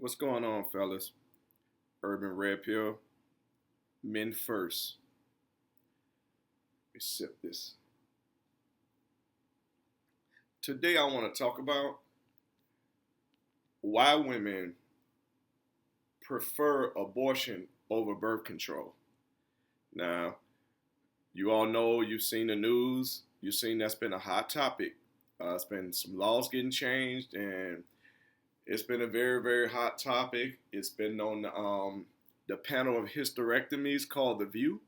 What's going on, fellas? Urban Red Pill, men first. Let me sip this. Today, I want to talk about why women prefer abortion over birth control. Now, you all know, you've seen the news, you've seen that's been a hot topic. It's been some laws getting changed, and it's been a very, very hot topic. It's been on the panel of hysterectomies called The View,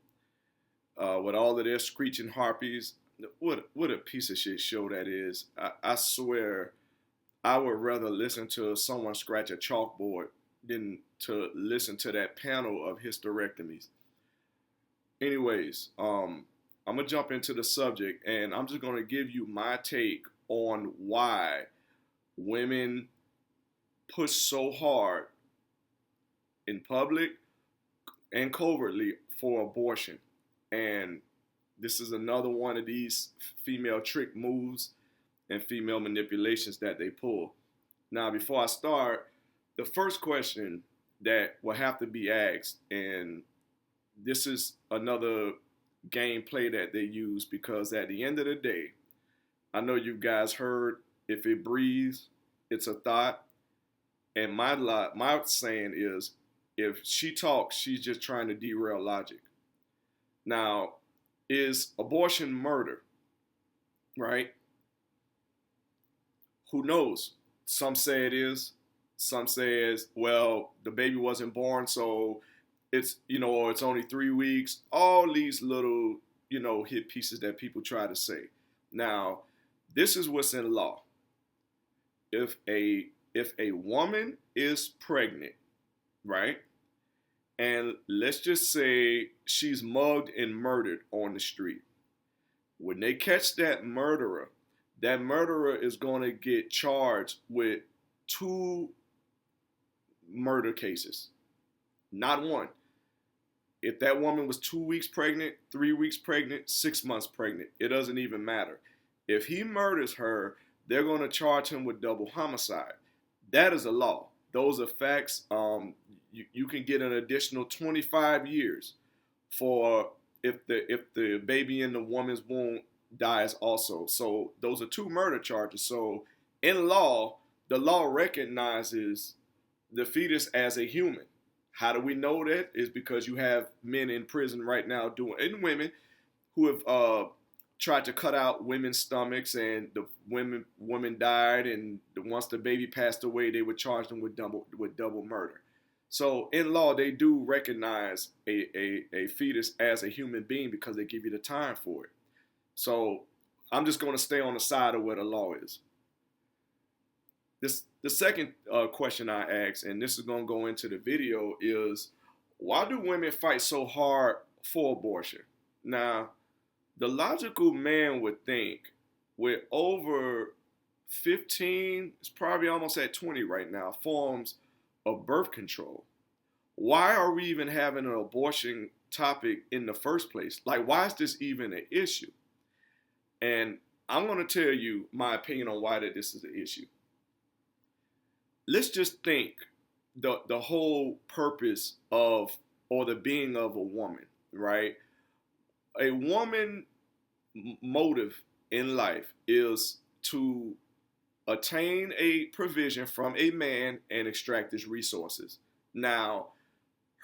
with all of their screeching harpies. What a piece of shit show that is. I swear, I would rather listen to someone scratch a chalkboard than to listen to that panel of hysterectomies. Anyways, I'm gonna jump into the subject, and I'm just gonna give you my take on why women push so hard in public and covertly for abortion. And this is another one of these female trick moves and female manipulations that they pull. Now, before I start, the first question that will have to be asked, and this is another gameplay that they use, because at the end of the day, I know you guys heard, if it breathes, it's a thought. And my saying is, if she talks, she's just trying to derail logic. Now, is abortion murder? Right? Who knows? Some say it is. Some say it's, well, the baby wasn't born, so or it's only 3 weeks. All these little, hit pieces that people try to say. Now, this is what's in law. If a woman is pregnant, right? And let's just say she's mugged and murdered on the street. When they catch that murderer is going to get charged with 2 murder cases, not one. If that woman was 2 weeks pregnant, 3 weeks pregnant, 6 months pregnant, it doesn't even matter. If he murders her, they're going to charge him with double homicide. That is a law. Those are facts. You can get an additional 25 years for if the baby in the woman's womb dies also. So those are 2 murder charges. So in law, the law recognizes the fetus as a human. How do we know that? Is because you have men in prison right now and women who have tried to cut out women's stomachs, and the women died, and once the baby passed away, they would charge them with double murder. So in law, they do recognize a fetus as a human being because they give you the time for it. So I'm just going to stay on the side of where the law is. The second question I asked, and this is going to go into the video, is why do women fight so hard for abortion? Now, the logical man would think, with over 15, it's probably almost at 20 right now, forms of birth control, why are we even having an abortion topic in the first place? Like, why is this even an issue? And I'm going to tell you my opinion on why that this is an issue. Let's just think the whole purpose of, or the being of, a woman, right? A woman motive in life is to attain a provision from a man and extract his resources. Now,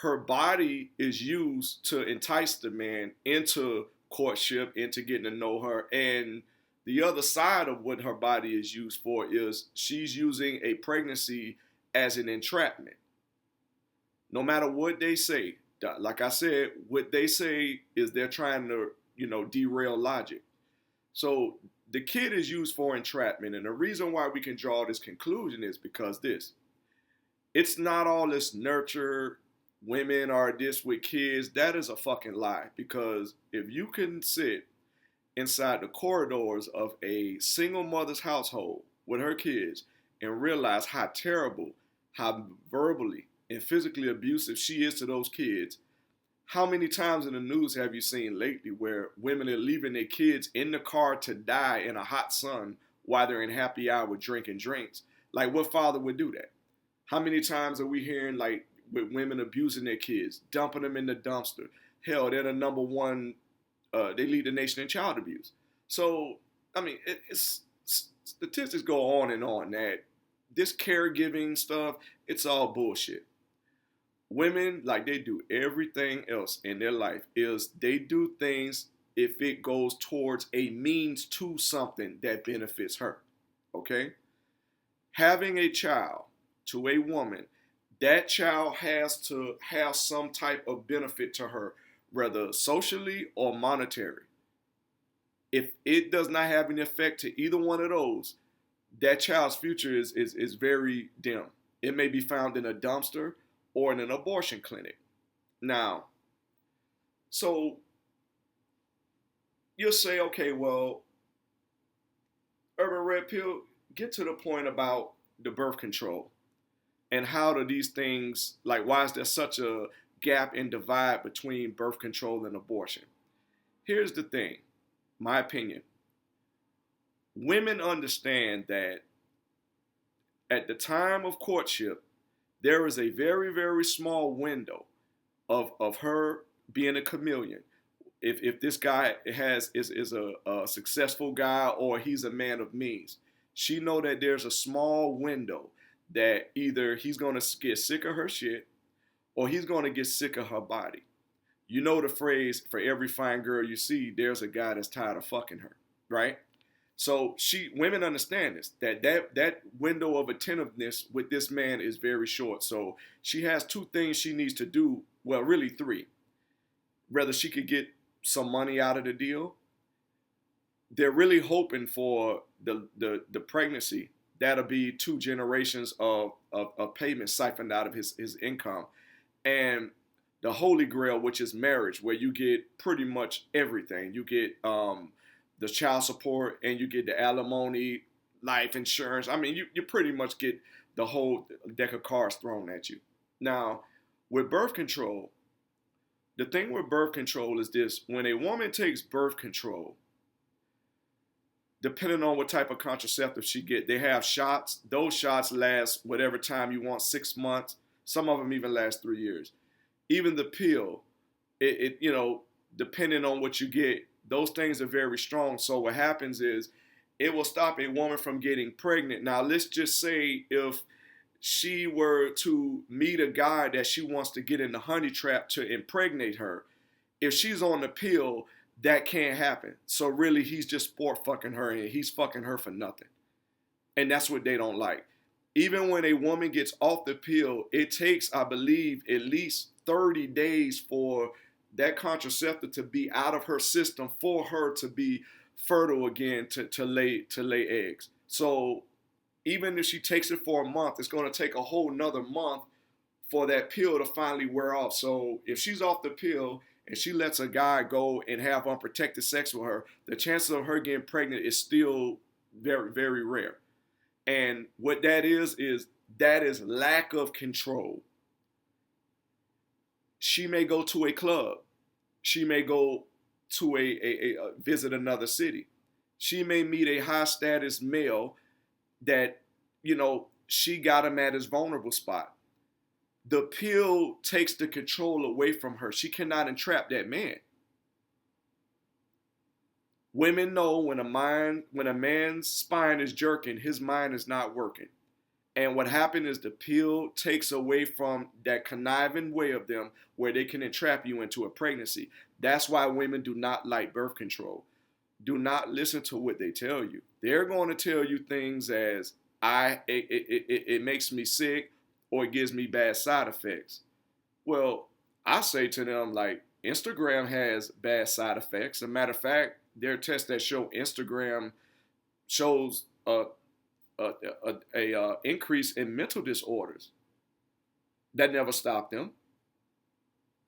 her body is used to entice the man into courtship, into getting to know her. And the other side of what her body is used for is she's using a pregnancy as an entrapment. No matter what they say, like I said, what they say is they're trying to, derail logic. So the kid is used for entrapment. And the reason why we can draw this conclusion is because it's not all this nurture, women are this with kids. That is a fucking lie. Because if you can sit inside the corridors of a single mother's household with her kids and realize how terrible, how verbally and physically abusive she is to those kids, how many times in the news have you seen lately where women are leaving their kids in the car to die in a hot sun while they're in happy hour drinking drinks? Like, what father would do that? How many times are we hearing like with women abusing their kids, dumping them in the dumpster? Hell, they're the number one. They lead the nation in child abuse. So I mean, it's statistics go on and on that this caregiving stuff, it's all bullshit. Women, like they do everything else in their life, is they do things if it goes towards a means to something that benefits her. Okay? Having a child to a woman, that child has to have some type of benefit to her, whether socially or monetary. If it does not have an effect to either one of those, that child's future is very dim. It may be found in a dumpster or in an abortion clinic. Now, so you'll say, okay, well, Urban Red Pill, get to the point about the birth control and how do these things, like, why is there such a gap and divide between birth control and abortion? Here's the thing, my opinion. Women understand that at the time of courtship, there is a very, very small window of her being a chameleon. If this guy is a successful guy or he's a man of means, she know that there's a small window that either he's gonna get sick of her shit or he's gonna get sick of her body. You know the phrase, for every fine girl you see, there's a guy that's tired of fucking her, right? So women understand this, that window of attentiveness with this man is very short. So she has two things she needs to do, well, really three. Whether she could get some money out of the deal, they're really hoping for the pregnancy. That'll be 2 generations of payment siphoned out of his income. And the holy grail, which is marriage, where you get pretty much everything. You get the child support and you get the alimony, life insurance. I mean, you pretty much get the whole deck of cards thrown at you. Now, with birth control, the thing with birth control is this. When a woman takes birth control, depending on what type of contraceptive she get, they have shots. Those shots last whatever time you want, 6 months. Some of them even last 3 years. Even the pill, it depending on what you get, those things are very strong. So what happens is it will stop a woman from getting pregnant. Now, let's just say if she were to meet a guy that she wants to get in the honey trap to impregnate her, if she's on the pill, that can't happen. So really, he's just sport fucking her and he's fucking her for nothing. And that's what they don't like. Even when a woman gets off the pill, it takes, I believe, at least 30 days for that contraceptive to be out of her system for her to be fertile again to lay eggs. So even if she takes it for a month, it's going to take a whole nother month for that pill to finally wear off. So if she's off the pill and she lets a guy go and have unprotected sex with her, the chances of her getting pregnant is still very, very rare. And what that is lack of control. She may go to a club. She may go to a visit another city. She may meet a high status male that, she got him at his vulnerable spot. The pill takes the control away from her. She cannot entrap that man. Women know when a man's spine is jerking, his mind is not working. And what happened is the pill takes away from that conniving way of them where they can entrap you into a pregnancy. That's why women do not like birth control. Do not listen to what they tell you. They're going to tell you things as, it makes me sick or it gives me bad side effects. Well, I say to them, like, Instagram has bad side effects. As a matter of fact, there are tests that show Instagram shows a increase in mental disorders. That never stopped them.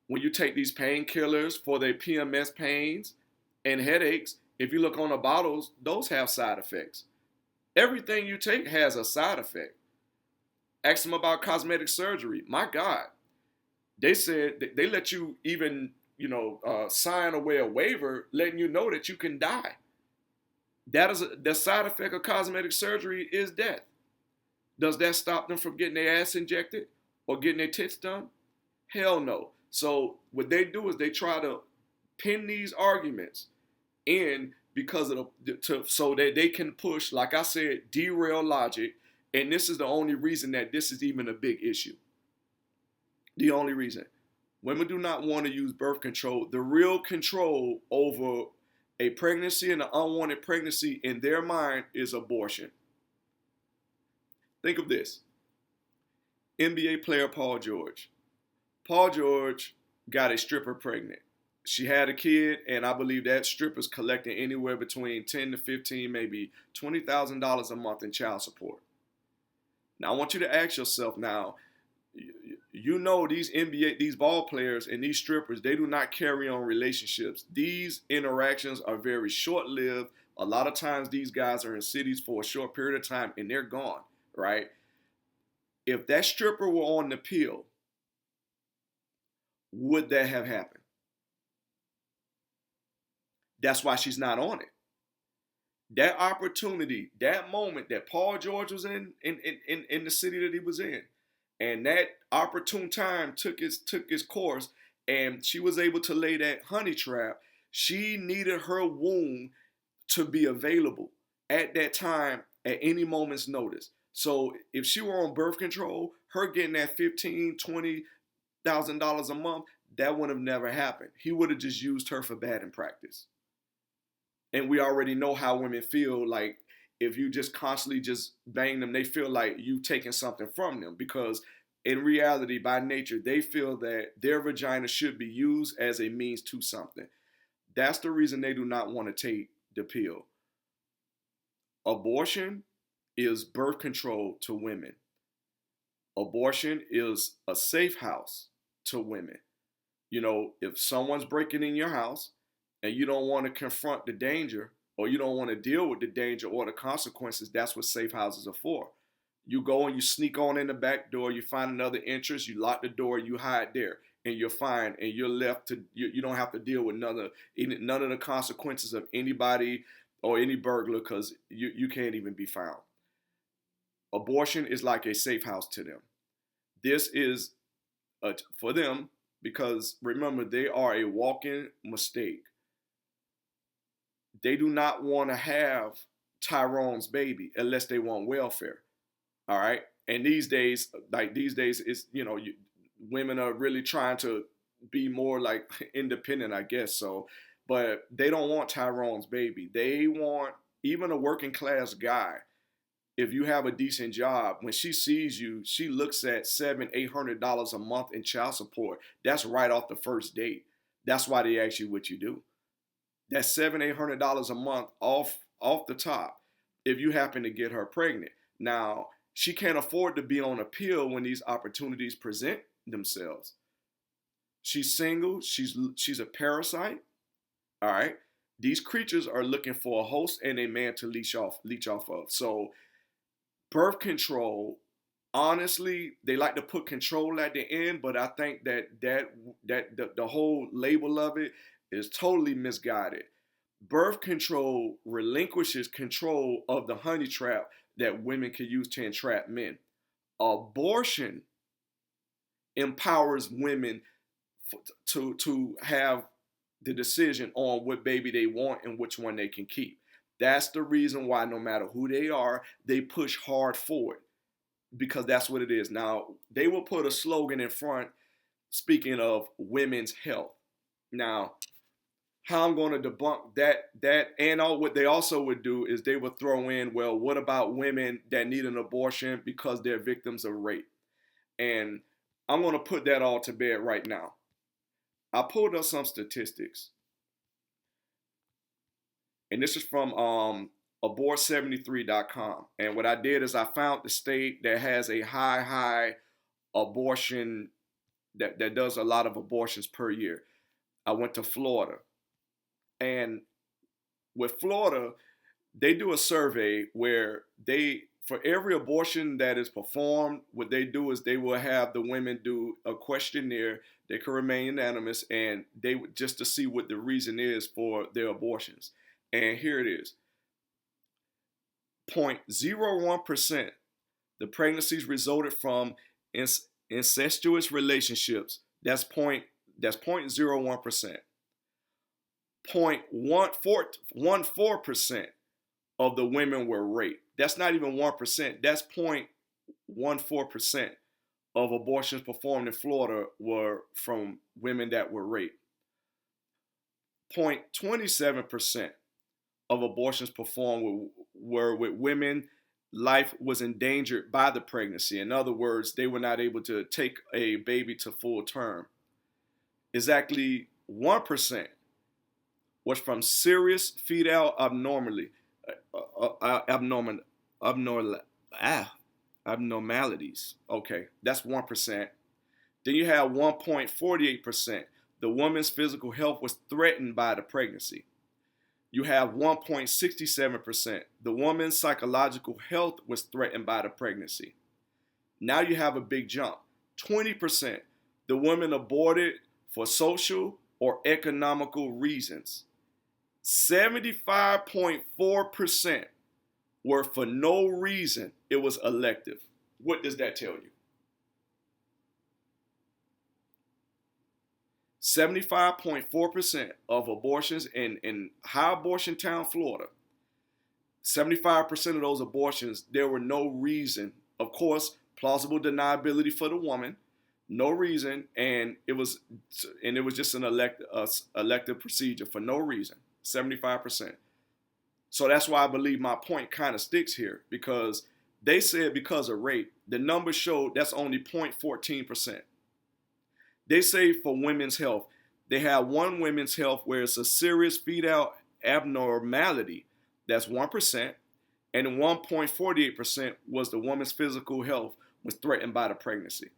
When you take these painkillers for their PMS pains and headaches, if you look on the bottles, those have side effects. Everything you take has a side effect. Ask them about cosmetic surgery. My God, they said they let you even sign away a waiver letting you know that you can die. That is the side effect of cosmetic surgery is death. Does that stop them from getting their ass injected or getting their tits done? Hell no. So what they do is they try to pin these arguments in because of so that they can push, like I said, derail logic. And this is the only reason that this is even a big issue. The only reason. Women do not want to use birth control. The real control over a pregnancy and an unwanted pregnancy in their mind is abortion. Think of this. NBA player Paul George. Paul George got a stripper pregnant. She had a kid, and I believe that stripper's collecting anywhere between 10 to 15, maybe $20,000 a month in child support. Now, I want you to ask yourself now, you know these NBA, these ball players and these strippers, they do not carry on relationships. These interactions are very short-lived. A lot of times these guys are in cities for a short period of time and they're gone, right? If that stripper were on the pill, would that have happened? That's why she's not on it. That opportunity, that moment that Paul George was in the city that he was in, and that opportune time took its course, and she was able to lay that honey trap. She needed her womb to be available at that time at any moment's notice. So if she were on birth control, her getting that $15,000-$20,000 a month, that would have never happened. He would have just used her for batting practice. And we already know how women feel like if you just constantly just bang them, they feel like you've taken something from them, because in reality, by nature, they feel that their vagina should be used as a means to something. That's the reason they do not want to take the pill. Abortion is birth control to women. Abortion is a safe house to women. You know, if someone's breaking in your house and you don't want to confront the danger, or you don't want to deal with the danger or the consequences, that's what safe houses are for. You go and you sneak on in the back door, you find another entrance, you lock the door, you hide there, and you're fine, and you're left to, you don't have to deal with none of the consequences of anybody or any burglar, because you can't even be found. Abortion is like a safe house to them. This is for them, because remember, they are a walking mistake. They do not want to have Tyrone's baby unless they want welfare. All right. And these days, it's, women are really trying to be more like independent, I guess. So, but they don't want Tyrone's baby. They want, even a working class guy, if you have a decent job, when she sees you, she looks at $700-$800 a month in child support. That's right off the first date. That's why they ask you what you do. That's $700-$800 a month off the top if you happen to get her pregnant. Now, she can't afford to be on a pill when these opportunities present themselves. She's single. She's a parasite. All right. These creatures are looking for a host and a man to leech off of. So birth control, honestly, they like to put control at the end, but I think that the whole label of it is totally misguided. Birth control relinquishes control of the honey trap that women can use to entrap men. Abortion empowers women to have the decision on what baby they want and which one they can keep. That's the reason why no matter who they are, they push hard forward, because that's what it is. Now, they will put a slogan in front, speaking of women's health. Now, how I'm going to debunk that and all, what they also would do is they would throw in, well, what about women that need an abortion because they're victims of rape? And I'm going to put that all to bed right now. I pulled up some statistics, and this is from abort73.com. And what I did is I found the state that has a high abortion, that does a lot of abortions per year. I went to Florida. And with Florida, they do a survey where for every abortion that is performed, what they do is they will have the women do a questionnaire. They can remain anonymous, and they just to see what the reason is for their abortions. And here it is. 0.01% The pregnancies resulted from incestuous relationships. That's 0.01%. 0.14% of the women were raped. That's not even 1%. That's 0.14% of abortions performed in Florida were from women that were raped. 0.27% of abortions performed were with women life was endangered by the pregnancy. In other words, they were not able to take a baby to full term. Exactly 1% was from serious fetal abnormalities. Okay, that's 1%. Then you have 1.48%. The woman's physical health was threatened by the pregnancy. You have 1.67%. The woman's psychological health was threatened by the pregnancy. Now you have a big jump. 20%. The woman aborted for social or economical reasons. 75.4% were for no reason. It was elective. What does that tell you? 75.4% of abortions in high abortion town, Florida, 75% of those abortions, there were no reason. Of course, plausible deniability for the woman, no reason, and it was just an elective procedure for no reason. 75%. So that's why I believe my point kind of sticks here, because they said because of rape, the numbers showed that's only 0.14%. They say for women's health, they have one women's health where it's a serious fetal abnormality, that's 1%, and 1.48% was the woman's physical health was threatened by the pregnancy.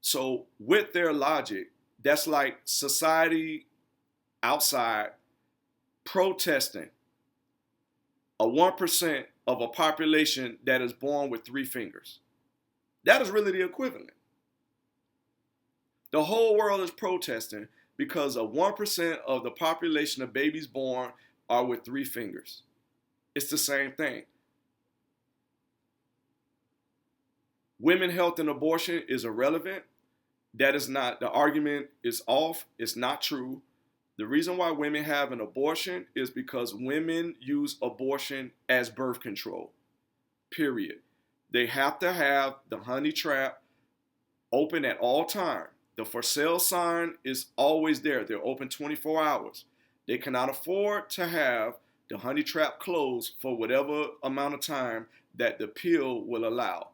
So with their logic, that's like society outside protesting a 1% of a population that is born with 3 fingers. That is really the equivalent. The whole world is protesting because of 1% of the population of babies born are with 3 fingers. It's the same thing. Women's health and abortion is irrelevant. That is not, the argument is off. It's not true. The reason why women have an abortion is because women use abortion as birth control, period. They have to have the honey trap open at all times. The for sale sign is always there. They're open 24 hours. They cannot afford to have the honey trap closed for whatever amount of time that the pill will allow.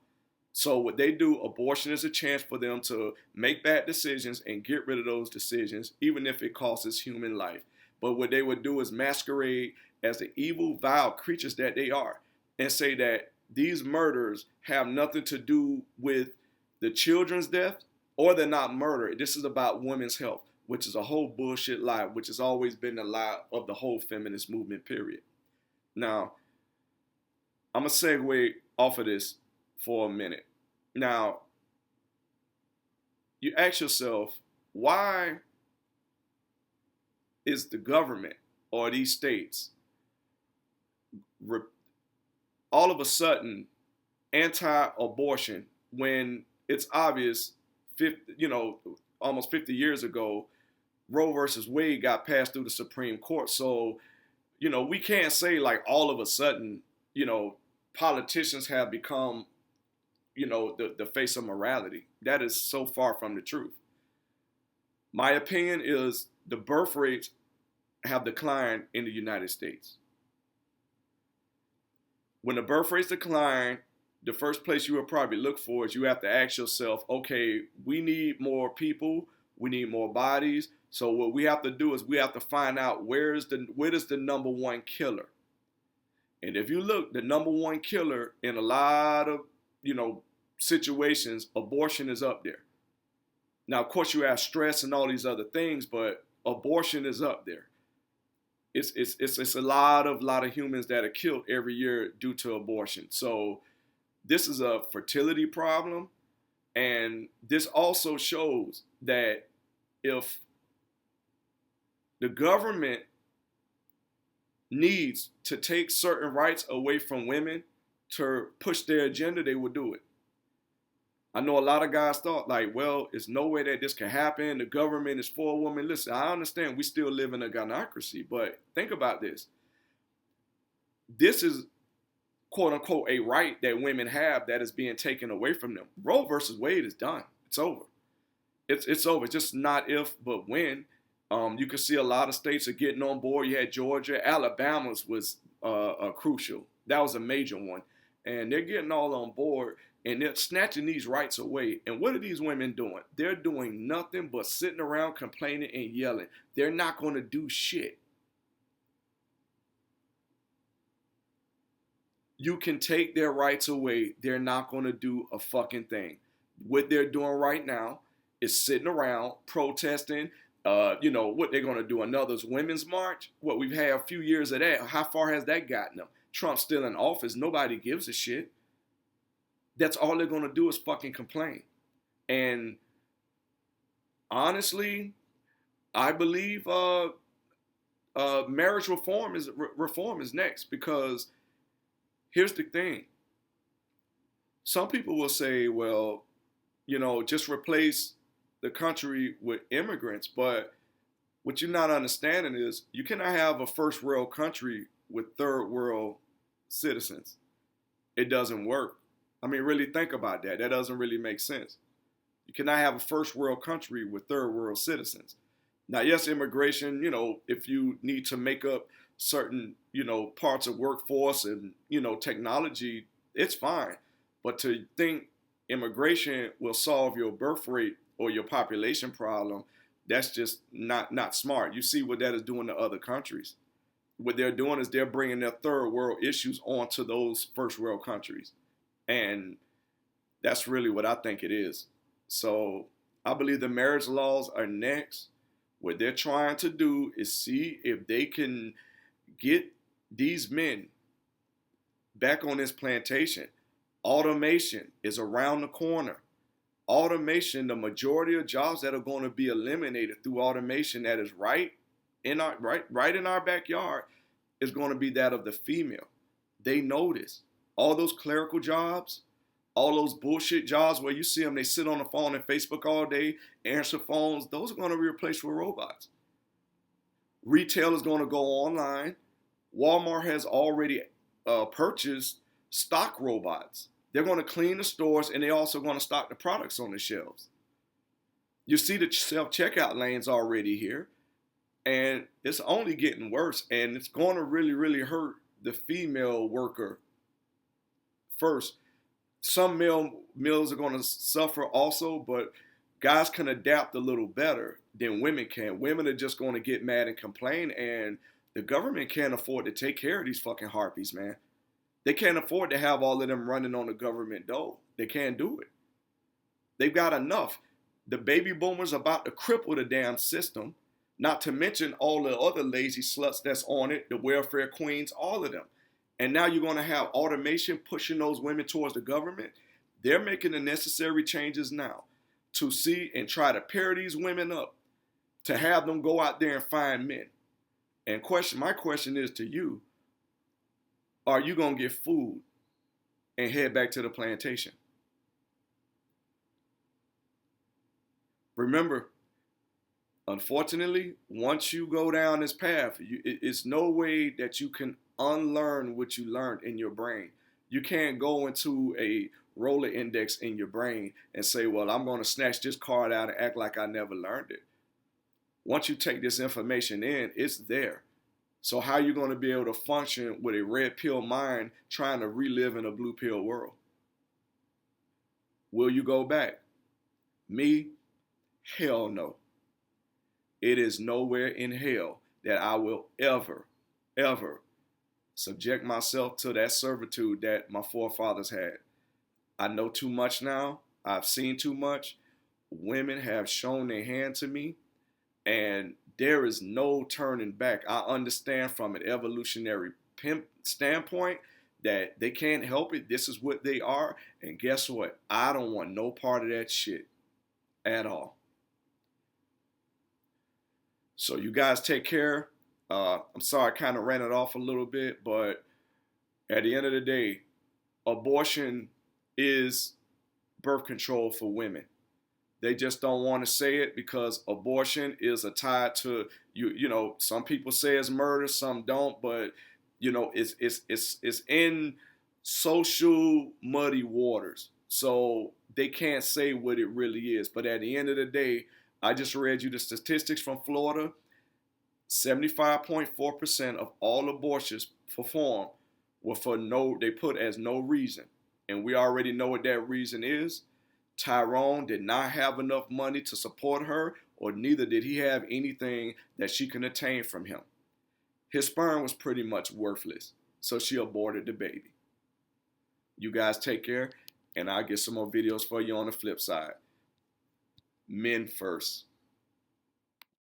So what they do, abortion is a chance for them to make bad decisions and get rid of those decisions, even if it costs human life. But what they would do is masquerade as the evil, vile creatures that they are and say that these murders have nothing to do with the children's death, or they're not murder. This is about women's health, which is a whole bullshit lie, which has always been the lie of the whole feminist movement, period. Now, I'm going to segue off of this for a minute. Now, you ask yourself, why is the government or these states all of a sudden anti-abortion when it's obvious, almost 50 years ago, Roe versus Wade got passed through the Supreme Court. So, we can't say like all of a sudden, politicians have become, the face of morality. That is so far from the truth. My opinion is the birth rates have declined in the United States. When the birth rates decline, the first place you would probably look for is you have to ask yourself, okay, we need more people, we need more bodies. So what we have to do is we have to find out where is the number one killer. And if you look, the number one killer in a lot of, situations, abortion is up there. Now, of course, you have stress and all these other things, but abortion is up there. It's a lot of humans that are killed every year due to abortion. So this is a fertility problem, and this also shows that if the government needs to take certain rights away from women, to push their agenda, they would do it. I know a lot of guys thought like, well, it's no way that this can happen. The government is for women. Listen, I understand we still live in a gynocracy, but think about this. This is quote unquote a right that women have that is being taken away from them. Roe versus Wade is done. It's over. It's over. It's just not if, but when. You can see a lot of states are getting on board. You had Georgia, Alabama's was crucial. That was a major one, and they're getting all on board and they're snatching these rights away. And what are these women doing? They're doing nothing but sitting around complaining and yelling. They're not going to do shit. You can take their rights away. They're not going to do a fucking thing. What they're doing right now is sitting around protesting. What they're going to do, another women's march. What we've had a few years of that. How far has that gotten them? Trump's still in office. Nobody gives a shit. That's all they're going to do is fucking complain. And honestly, I believe marriage reform is next, because here's the thing. Some people will say, well, just replace the country with immigrants. But what you're not understanding is you cannot have a first world country with third world citizens. It doesn't work. I mean, really think about that. That doesn't really make sense. You cannot have a first world country with third world citizens. Now, yes, immigration, if you need to make up certain, parts of workforce and, technology, it's fine. But to think immigration will solve your birth rate or your population problem, that's just not smart. You see what that is doing to other countries. What they're doing is they're bringing their third world issues onto those first world countries. And that's really what I think it is. So I believe the marriage laws are next. What they're trying to do is see if they can get these men back on this plantation. Automation is around the corner. Automation, the majority of jobs that are going to be eliminated through automation that is right in our backyard is going to be that of the female. They know this. All those clerical jobs, all those bullshit jobs where you see them, they sit on the phone and Facebook all day, answer phones, those are going to be replaced with robots. Retail is going to go online. Walmart has already purchased stock robots. They're going to clean the stores, and they're also going to stock the products on the shelves. You see the self-checkout lanes already here, and it's only getting worse, and it's going to really, really hurt the female worker first. Some mills are going to suffer also, but guys can adapt a little better than women can. Women are just going to get mad and complain, and the government can't afford to take care of these fucking harpies, man. They can't afford to have all of them running on the government dole. They can't do it. They've got enough. The baby boomers are about to cripple the damn system, not to mention all the other lazy sluts that's on it, the welfare queens, all of them. And now you're going to have automation pushing those women towards the government. They're making the necessary changes now to see and try to pair these women up, to have them go out there and find men. And my question is to you, are you going to get food and head back to the plantation? Remember, unfortunately, once you go down this path, it's no way that you can unlearn what you learned in your brain. You can't go into a roller index in your brain and say, well, I'm going to snatch this card out and act like I never learned it. Once you take this information in, it's there. So how are you going to be able to function with a red pill mind trying to relive in a blue pill world? Will you go back? Me? Hell no. It is nowhere in hell that I will ever subject myself to that servitude that my forefathers had. I know too much now. I've seen too much. Women have shown their hand to me, and there is no turning back. I understand from an evolutionary standpoint that they can't help it. This is what they are. And guess what? I don't want no part of that shit at all. So you guys take care. I'm sorry I kind of ran it off a little bit, but at the end of the day, abortion is birth control for women. They just don't want to say it because abortion is a tie to you. You know, some people say it's murder, some don't, but you know, it's in social muddy waters. So they can't say what it really is. But at the end of the day, I just read you the statistics from Florida. 75.4% of all abortions performed were for no, they put as no reason. And we already know what that reason is. Tyrone did not have enough money to support her, or neither did he have anything that she can attain from him. His sperm was pretty much worthless, so she aborted the baby. You guys take care, and I'll get some more videos for you on the flip side. Men first.